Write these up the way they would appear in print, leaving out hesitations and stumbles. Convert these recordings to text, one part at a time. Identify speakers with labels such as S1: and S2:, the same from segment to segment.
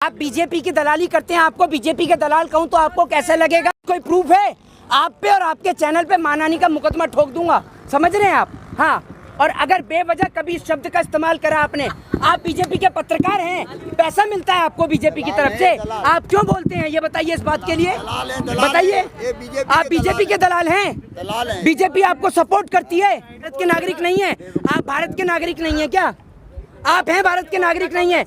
S1: आप बीजेपी की दलाली करते हैं, आपको बीजेपी के दलाल कहूं तो आपको कैसे लगेगा? कोई प्रूफ है? आप पे और आपके चैनल पे मानहानि का मुकदमा ठोक दूंगा, समझ रहे हैं आप? हाँ, और अगर बेवजह कभी इस शब्द का इस्तेमाल करा आपने, आप बीजेपी के पत्रकार हैं, पैसा मिलता है आपको बीजेपी की तरफ से, आप क्यों बोलते हैं? ये बताइए इस बात के लिए, बताइए। आप बीजेपी के दलाल हैं, बीजेपी आपको सपोर्ट करती है, भारत के नागरिक नहीं है। आप भारत के नागरिक नहीं है क्या? आप हैं भारत के नागरिक नहीं है?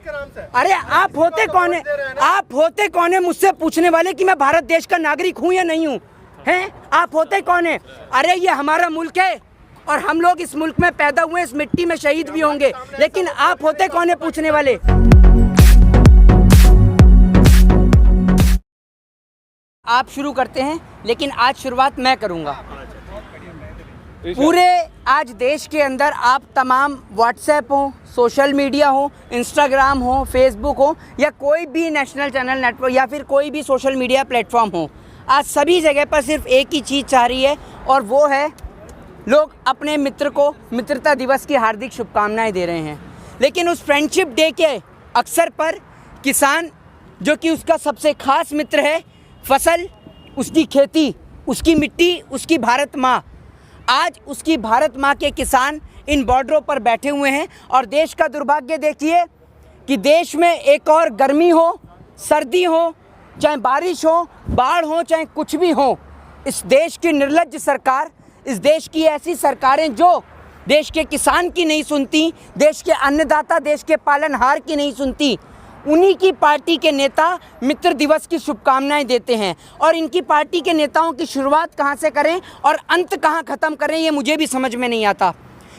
S1: अरे आप होते कौन है? आप होते कौन है मुझसे पूछने वाले कि मैं भारत देश का नागरिक हूँ या नहीं हूँ? हैं आप होते कौन है? अरे ये हमारा मुल्क है और हम लोग इस मुल्क में पैदा हुए, इस मिट्टी में शहीद भी होंगे, लेकिन आप होते कौन है पूछने वाले? आप शुरू करते हैं, लेकिन आज शुरुआत मैं करूंगा। पूरे आज देश के अंदर आप तमाम व्हाट्सएप हो, सोशल मीडिया हो, इंस्टाग्राम हो, फेसबुक हो, या कोई भी नेशनल चैनल नेटवर्क या फिर कोई भी सोशल मीडिया प्लेटफॉर्म हो, आज सभी जगह पर सिर्फ एक ही चीज़ चाह रही है, और वो है लोग अपने मित्र को मित्रता दिवस की हार्दिक शुभकामनाएं दे रहे हैं। लेकिन उस फ्रेंडशिप डे के अवसर पर किसान, जो कि उसका सबसे खास मित्र है, फसल, उसकी खेती, उसकी मिट्टी, उसकी भारत माँ, आज उसकी भारत माँ के किसान इन बॉर्डरों पर बैठे हुए हैं। और देश का दुर्भाग्य देखिए कि देश में एक और गर्मी हो, सर्दी हो, चाहे बारिश हो, बाढ़ हो, चाहे कुछ भी हो, इस देश की निर्लज्ज सरकार, इस देश की ऐसी सरकारें जो देश के किसान की नहीं सुनती, देश के अन्नदाता, देश के पालनहार की नहीं सुनती, उन्हीं की पार्टी के नेता मित्र दिवस की शुभकामनाएं देते हैं। और इनकी पार्टी के नेताओं की शुरुआत कहां से करें और अंत कहां ख़त्म करें, ये मुझे भी समझ में नहीं आता।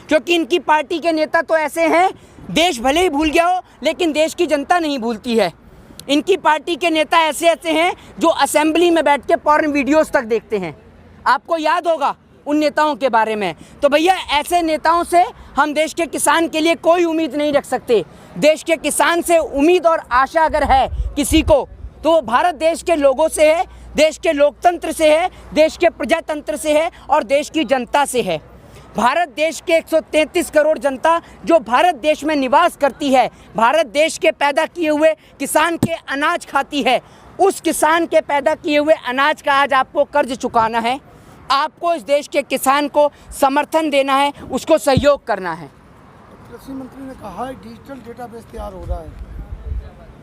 S1: क्योंकि इनकी पार्टी के नेता तो ऐसे हैं, देश भले ही भूल गया हो लेकिन देश की जनता नहीं भूलती है। इनकी पार्टी के नेता ऐसे ऐसे हैं जो असेंबली में बैठ के पॉर्न वीडियोज़ तक देखते हैं। आपको याद होगा उन नेताओं के बारे में। तो भैया ऐसे नेताओं से हम देश के किसान के लिए कोई उम्मीद नहीं रख सकते। देश के किसान से उम्मीद और आशा अगर है किसी को, तो वो भारत देश के लोगों से है, देश के लोकतंत्र से है, देश के प्रजातंत्र से है और देश की जनता से है। भारत देश के 133 करोड़ जनता जो भारत देश में निवास करती है, भारत देश के पैदा किए हुए किसान के अनाज खाती है, उस किसान के पैदा किए हुए अनाज का आज आपको कर्ज चुकाना है। आपको इस देश के किसान को समर्थन देना है, उसको सहयोग करना है।
S2: कृषि मंत्री ने कहा है डिजिटल डेटाबेस तैयार हो रहा है,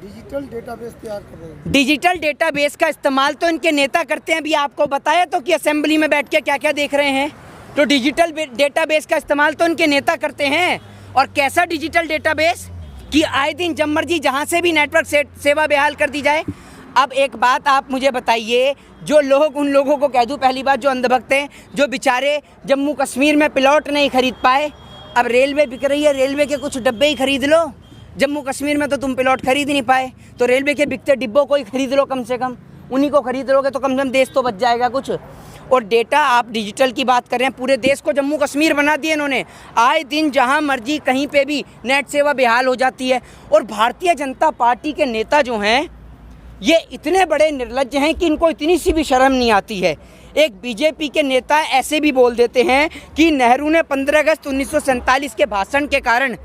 S2: डिजिटल डेटाबेस तैयार कर रहे हैं।
S1: डिजिटल डेटाबेस का इस्तेमाल तो इनके नेता करते हैं। अभी आपको बताया तो कि असेंबली में बैठ के क्या क्या देख रहे हैं। तो डिजिटल डेटाबेस का इस्तेमाल तो इनके नेता करते हैं। और कैसा डिजिटल डेटाबेस कि आए दिन जब मर्जी जहाँ से भी नेटवर्क सेवा बहाल कर दी जाए। अब एक बात आप मुझे बताइए, जो लोग, उन लोगों को कह दूं पहली बात, जो अंधभक्त हैं, जो बेचारे जम्मू कश्मीर में प्लॉट नहीं खरीद पाए, अब रेलवे बिक रही है, रेलवे के कुछ डब्बे ही खरीद लो। जम्मू कश्मीर में तो तुम प्लॉट खरीद ही नहीं पाए, तो रेलवे के बिकते डिब्बों को ही खरीद लो, कम से कम उन्हीं को खरीद लोगे तो कम से कम देश तो बच जाएगा कुछ। और डेटा, आप डिजिटल की बात कर रहे हैं, पूरे देश को जम्मू कश्मीर बना दिए इन्होंने। आए दिन जहां मर्जी कहीं पे भी नेट सेवा बहाल हो जाती है। और भारतीय जनता पार्टी के नेता जो हैं, ये इतने बड़े निर्लज्ज हैं कि इनको इतनी सी भी शर्म नहीं आती है। एक बीजेपी के नेता ऐसे भी बोल देते हैं कि नेहरू ने 15 अगस्त 1947 के भाषण के कारण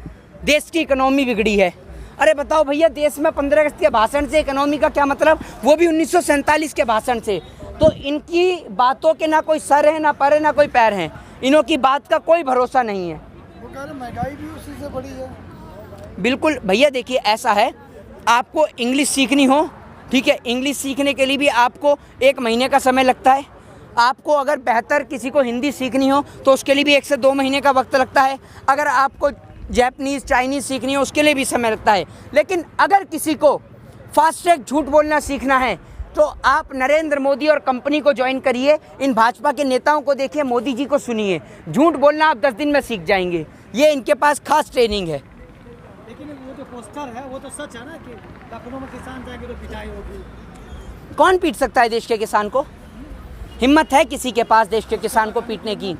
S1: देश की इकोनॉमी बिगड़ी है। अरे बताओ भैया, देश में 15 अगस्त के भाषण से इकोनॉमी का क्या मतलब, वो भी 1947 के भाषण से। तो इनकी बातों के ना कोई सर है, ना पर है, ना कोई पैर है। इन्हों की बात का कोई भरोसा नहीं है।
S2: वो कह रहे महंगाई भी उसी से बढ़ी है।
S1: बिल्कुल भैया, देखिए ऐसा है, आपको इंग्लिश सीखनी हो, ठीक है, इंग्लिश सीखने के लिए भी आपको 1 महीने का समय लगता है। आपको अगर बेहतर किसी को हिंदी सीखनी हो तो उसके लिए भी 1 से 2 महीने का वक्त लगता है। अगर आपको जैपनीज़, चाइनीज़ सीखनी हो उसके लिए भी समय लगता है। लेकिन अगर किसी को फास्ट ट्रैक झूठ बोलना सीखना है तो आप नरेंद्र मोदी और कंपनी को ज्वाइन करिए। इन भाजपा के नेताओं को देखिए, मोदी जी को सुनिए, झूठ बोलना आप 10 दिन में सीख जाएंगे। ये इनके पास खास ट्रेनिंग है।
S3: लेकिन वो जो पोस्टर है वो तो सच है ना कि लखनऊ में किसान जाएंगे तो पिटाई होगी।
S1: कौन पीट सकता है देश के किसान को? हिम्मत है किसी के पास देश के किसान को पीटने की?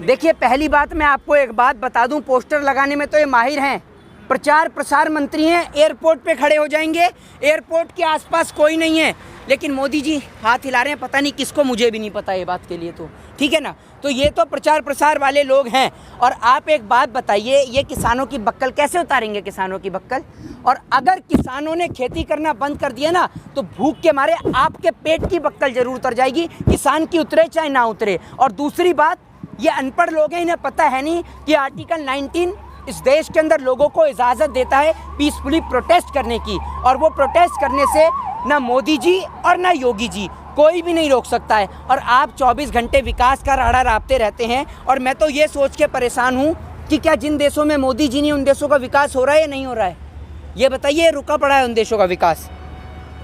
S1: देखिए, पहली बात मैं आपको एक बात बता दूं, पोस्टर लगाने में तो ये माहिर हैं, प्रचार प्रसार मंत्री हैं। एयरपोर्ट पे खड़े हो जाएंगे, एयरपोर्ट के आसपास कोई नहीं है, लेकिन मोदी जी हाथ हिला रहे हैं, पता नहीं किसको, मुझे भी नहीं पता ये बात के लिए, तो ठीक है ना। तो ये तो प्रचार प्रसार वाले लोग हैं। और आप एक बात बताइए, ये किसानों की बक्कल कैसे उतारेंगे, किसानों की बक्कल? और अगर किसानों ने खेती करना बंद कर दिया ना, तो भूख के मारे आपके पेट की बक्कल जरूर उतर जाएगी, किसान की उतरे चाहे ना उतरे। और दूसरी बात, ये अनपढ़ लोग हैं, इन्हें पता है नहीं कि आर्टिकल 19 इस देश के अंदर लोगों को इजाज़त देता है पीसफुली प्रोटेस्ट करने की, और वो प्रोटेस्ट करने से ना मोदी जी और ना योगी जी कोई भी नहीं रोक सकता है। और आप 24 घंटे विकास का राड़ा रापते रहते हैं, और मैं तो ये सोच के परेशान हूँ कि क्या जिन देशों में मोदी जी नहीं, उन देशों का विकास हो रहा है या नहीं हो रहा है? ये बताइए, रुका पड़ा है उन देशों का विकास?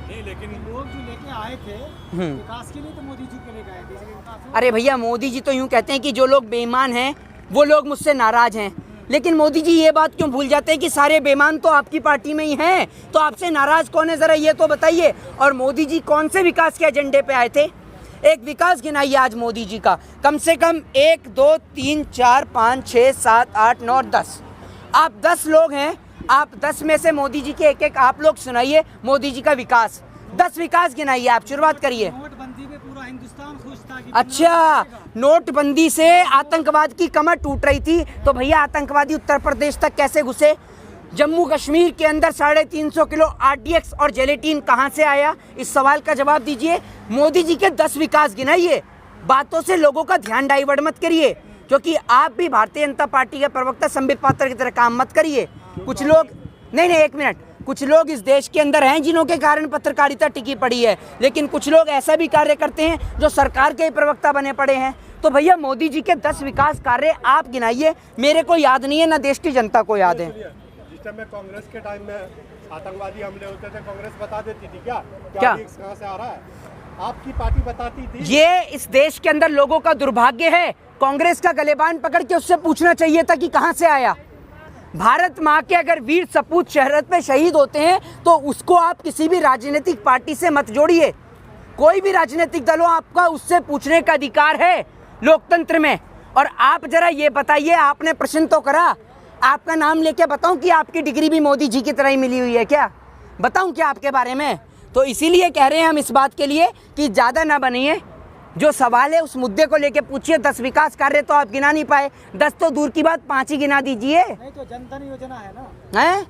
S3: नहीं, लेकिन लोग जो लेके आए थे विकास के लिए, तो मोदी जी के लेके आए थे, इसलिए विकास हुआ।
S1: अरे भैया, मोदी जी तो यूँ कहते हैं कि जो लोग बेईमान हैं वो लोग मुझसे नाराज़ हैं, लेकिन मोदी जी ये बात क्यों भूल जाते हैं कि सारे बेईमान तो आपकी पार्टी में ही हैं? तो आपसे नाराज़ कौन है, ज़रा ये तो बताइए। और मोदी जी कौन से विकास के एजेंडे पे आए थे? एक विकास गिनाइए आज मोदी जी का, कम से कम 1 2 3 4 5 6 7 8 9 10। आप 10 लोग हैं, आप 10 में से मोदी जी के एक आप लोग सुनाइए मोदी जी का विकास। 10 विकास गिनाइए, आप शुरुआत करिए।
S3: नोटबंदी में पूरा हिंदुस्तान खुश था कि
S1: अच्छा, नोटबंदी से आतंकवाद की कमर टूट रही थी, तो भैया आतंकवादी उत्तर प्रदेश तक कैसे घुसे? जम्मू कश्मीर के अंदर 350 किलो RDX और जेलेटिन कहाँ से आया? इस सवाल का जवाब दीजिए। मोदी जी के 10 विकास गिनाइए, बातों से लोगों का ध्यान डाइवर्ट मत करिए, क्योंकि आप भी भारतीय जनता पार्टी के प्रवक्ता संबित पात्रा की तरह काम मत करिए। कुछ लोग, नहीं एक मिनट, कुछ लोग इस देश के अंदर हैं जिन्हों के कारण पत्रकारिता टिकी पड़ी है, लेकिन कुछ लोग ऐसा भी कार्य करते हैं जो सरकार के प्रवक्ता बने पड़े हैं। तो भैया मोदी जी के 10 विकास कार्य आप गिनाइए, मेरे को याद नहीं है, ना देश की जनता को याद है।
S4: जिस टाइम में कांग्रेस के टाइम में आतंकवादी हमले होते थे, कांग्रेस बता देती थी क्या कहाँ से आ रहा है? आपकी पार्टी बताती थी? ये
S1: इस देश के अंदर लोगों का दुर्भाग्य है, कांग्रेस का गलेबान पकड़ के उससे पूछना चाहिए था कि कहाँ से आया। भारत माँ के अगर वीर सपूत शहरत पे शहीद होते हैं तो उसको आप किसी भी राजनीतिक पार्टी से मत जोड़िए। कोई भी राजनीतिक दल हो, आपका उससे पूछने का अधिकार है लोकतंत्र में। और आप जरा ये बताइए, आपने प्रश्न तो करा, आपका नाम लेके बताऊं कि आपकी डिग्री भी मोदी जी की तरह ही मिली हुई है क्या? बताऊं क्या आपके बारे में? तो इसीलिए कह रहे हैं हम इस बात के लिए कि ज़्यादा ना बनिए, जो सवाल है उस मुद्दे को लेके पूछिए। 10 विकास कार्य तो आप गिना नहीं पाए, 10 तो दूर की बात, 5 ही गिना दीजिए।
S3: नहीं तो जनधन योजना है ना,
S1: हैं?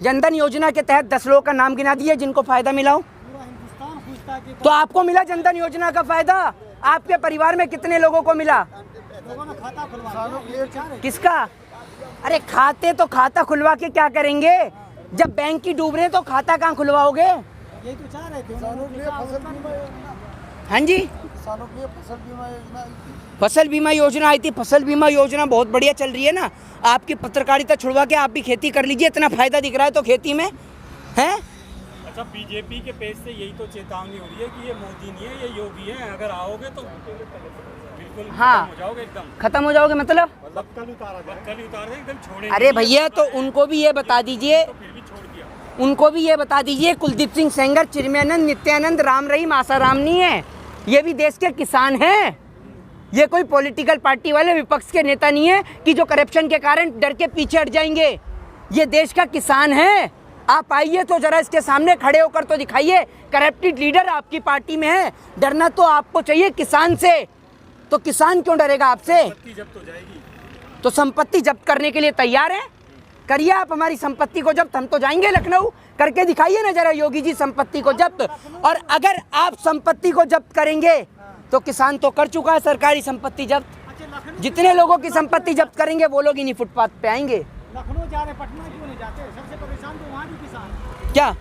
S1: जनधन योजना के तहत 10 लोगों का नाम गिना दिए जिनको फायदा मिला हो।
S3: पूरा हिंदुस्तान खुश था कि
S1: तो आपको मिला जनधन योजना का फायदा? आपके परिवार में कितने लोगों को मिला?
S3: लोगों ने खाता खुलवाया।
S1: किसका? अरे खाते तो खाता खुलवा के क्या करेंगे? जब बैंक की डूब रहे तो खाता कहाँ खुलवाओगे?
S3: यही तो चाह रहे थे।
S1: हाँ जी,
S2: किसानों के लिए फसल बीमा योजना आई थी।
S1: फसल बीमा योजना आई थी। फसल बीमा योजना बहुत बढ़िया चल रही है ना। आपकी पत्रकारिता छुड़वा के आप भी खेती कर लीजिए, इतना फायदा दिख रहा है तो खेती में है।
S5: अच्छा, बीजेपी के पेज से यही तो चेतावनी हो रही है कि ये मोदी नहीं है, ये योगी है, अगर आओगे तो बिल्कुल
S1: हाँ,
S5: खत्म हो जाओगे, एकदम
S1: खत्म हो जाओगे मतलब?
S5: कल ही उतार दें, एकदम छोड़ेंगे।
S1: अरे भैया, तो उनको भी ये बता दीजिए,
S5: फिर भी छोड़ दिया।
S1: उनको भी ये बता दीजिए, कुलदीप सिंह सेंगर, चिन्मयानंद, नित्यानंद, राम रहीम, आसाराम नहीं है, ये भी देश के किसान हैं। ये कोई पॉलिटिकल पार्टी वाले विपक्ष के नेता नहीं है कि जो करप्शन के कारण डर के पीछे हट जाएंगे। ये देश का किसान है। आप आइए तो जरा इसके सामने खड़े होकर तो दिखाइए। करप्टेड लीडर आपकी पार्टी में है, डरना तो आपको चाहिए किसान से। तो किसान क्यों डरेगा आपसे?
S5: जब्त हो जाएगी
S1: तो संपत्ति जब्त करने के लिए तैयार है? करिए आप हमारी संपत्ति को जब्त, हम तो जाएंगे लखनऊ, करके दिखाइए ना जरा योगी जी संपत्ति को जब्त। और अगर आप संपत्ति को जब्त करेंगे तो किसान तो कर चुका है सरकारी संपत्ति जब्त। जितने लोगों की संपत्ति जब्त करेंगे वो लोग इन्हीं फुटपाथ पे आएंगे।
S3: लखनऊ जा रहे, पटना क्यों नहीं जाते? सबसे परेशान तो वहाँ भी किसान।
S1: क्या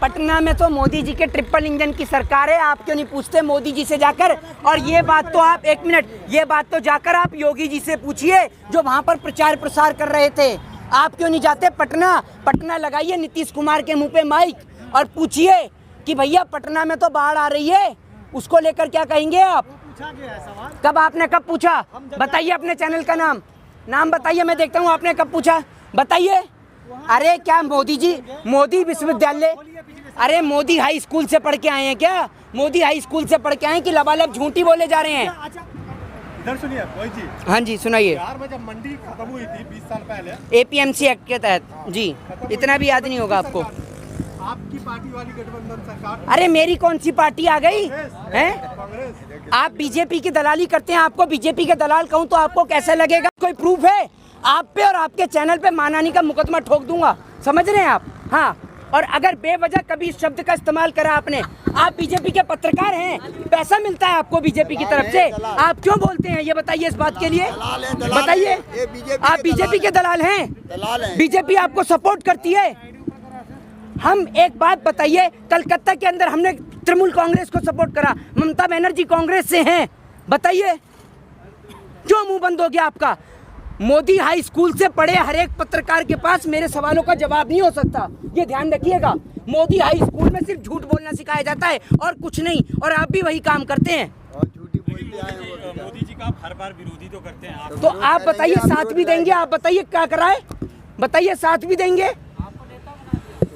S1: पटना में तो मोदी जी के ट्रिपल इंजन की सरकार है, आप क्यों नहीं पूछते मोदी जी से जाकर? और ये बात तो आप, एक मिनट, ये बात तो जाकर आप योगी जी से पूछिए जो वहाँ पर प्रचार प्रसार कर रहे थे। आप क्यों नहीं जाते पटना? पटना लगाइए नीतीश कुमार के मुंह पे माइक और पूछिए कि भैया पटना में तो बाढ़ आ रही है, उसको लेकर क्या कहेंगे आप?
S3: पूछा गया है सवाल।
S1: कब आपने कब पूछा? बताइए अपने चैनल का नाम बताइए, मैं देखता हूँ आपने कब पूछा, बताइए। अरे क्या मोदी जी, मोदी विश्वविद्यालय, अरे मोदी हाई स्कूल से पढ़ के आए हैं क्या? मोदी हाई स्कूल से पढ़ के आए हैं कि लबालब झूठी बोले जा रहे हैं?
S4: इधर सुनिए भाई जी।
S1: हाँ जी सुनाइए।
S4: बिहार में जब मंडी खत्म हुई थी 20 साल पहले,
S1: APMC एक्ट के तहत जी, इतना भी याद नहीं होगा आपको।
S4: आपकी पार्टी वाली गठबंधन सरकार।
S1: अरे मेरी कौन सी पार्टी आ गई है?
S4: कांग्रेस।
S1: आप बीजेपी की दलाली करते हैं, आपको बीजेपी के दलाल कहूं तो आपको कैसे लगेगा? कोई प्रूफ है? आप पे और आपके चैनल पे मानहानि का मुकदमा ठोक दूंगा, समझ रहे हैं आप? हाँ, और अगर बेवजह कभी इस शब्द का इस्तेमाल करा आपने, आप बीजेपी के पत्रकार हैं, पैसा मिलता है आपको बीजेपी की तरफ से, आप क्यों बोलते हैं? ये बताइए इस बात के लिए, बताइए। आप बीजेपी के दलाल हैं, बीजेपी आपको सपोर्ट करती है। हम एक बात बताइए, कलकत्ता के अंदर हमने तृणमूल कांग्रेस को सपोर्ट करा, ममता बनर्जी कांग्रेस से हैं, बताइए क्यों मुंह बंद हो गया आपका? मोदी हाई स्कूल से पढ़े हर एक पत्रकार के पास मेरे सवालों का जवाब नहीं हो सकता, ये ध्यान रखिएगा। मोदी हाई स्कूल में सिर्फ झूठ बोलना सिखाया जाता है और कुछ नहीं, और आप भी वही काम करते हैं।
S5: मोदी जी का आप हर बार विरोधी तो करते हैं आप।
S1: तो आप बताइए साथ भी देंगे? आप बताइए क्या कराए, बताइए साथ भी देंगे?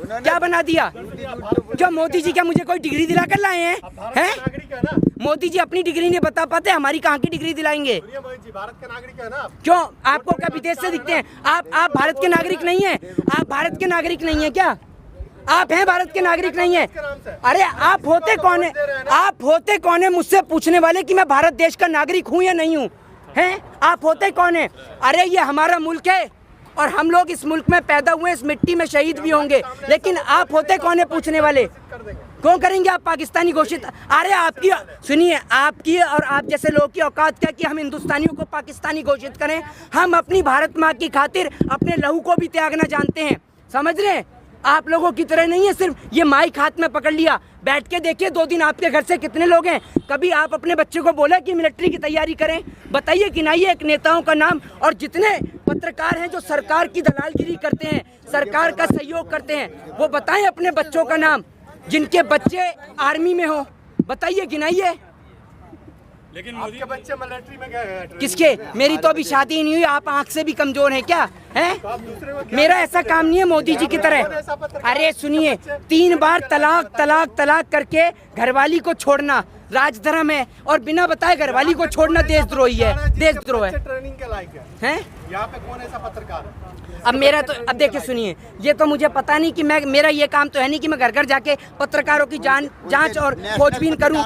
S1: क्या बना दिया? क्या मोदी जी क्या मुझे कोई डिग्री दिला कर लाए हैं?
S4: नागरिक है ना
S1: मोदी जी अपनी डिग्री नहीं बता पाते, हमारी कहाँ की डिग्री दिलाएंगे?
S4: भारत के नागरिक है ना आप।
S1: क्यों? आपको क्या विदेश से दिखते हैं? आप भारत के नागरिक नहीं हैं? आप भारत के नागरिक नहीं हैं क्या? आप हैं भारत के नागरिक नहीं हैं? अरे आप होते कौन है? आप होते कौन है मुझसे पूछने वाले कि मैं भारत देश का नागरिक हूँ या नहीं हूँ? हैं? आप होते कौन है? अरे ये हमारा मुल्क है और हम लोग इस मुल्क में पैदा हुए, इस मिट्टी में शहीद भी होंगे, लेकिन आप होते कौन है पूछने वाले? क्यों करेंगे आप पाकिस्तानी घोषित? अरे आपकी सुनिए, आपकी और आप जैसे लोगों की औकात क्या कि हम हिंदुस्तानियों को पाकिस्तानी घोषित करें? हम अपनी भारत माँ की खातिर अपने लहू को भी त्यागना जानते हैं, समझ रहे हैं? आप लोगों की तरह नहीं है सिर्फ ये माइक हाथ में पकड़ लिया। बैठ के देखिए 2 दिन आपके घर से कितने लोग हैं? कभी आप अपने बच्चे को बोला कि मिलिट्री की तैयारी करें? बताइए, गिनाइए एक नेताओं का नाम। और जितने पत्रकार हैं जो सरकार की दलालगिरी करते हैं, सरकार का सहयोग करते हैं, वो बताएं अपने बच्चों का नाम जिनके बच्चे आर्मी में हो, बताइए, गिनाइए।
S5: लेकिन
S4: आपके बच्चे मिलिट्री में गए हैं।
S1: किसके? मेरी तो अभी शादी नहीं हुई, आप आंख से भी कमजोर हैं क्या? हैं? मेरा ऐसा काम नहीं है मोदी जी की तरह। अरे सुनिए, 3 बार तलाक तलाक तलाक करके घरवाली को छोड़ना राजधर्म है, और बिना बताए घरवाली को छोड़ना देशद्रोही है, देशद्रोह है।
S4: ट्रेनिंग के लायक है। यहाँ पे कौन ऐसा पत्रकार है?
S1: अब मेरा तो, अब देखिए सुनिए, ये तो मुझे पता नहीं कि मेरा ये काम तो है नहीं कि मैं घर घर जाके पत्रकारों की जांच और खोजबीन करूं।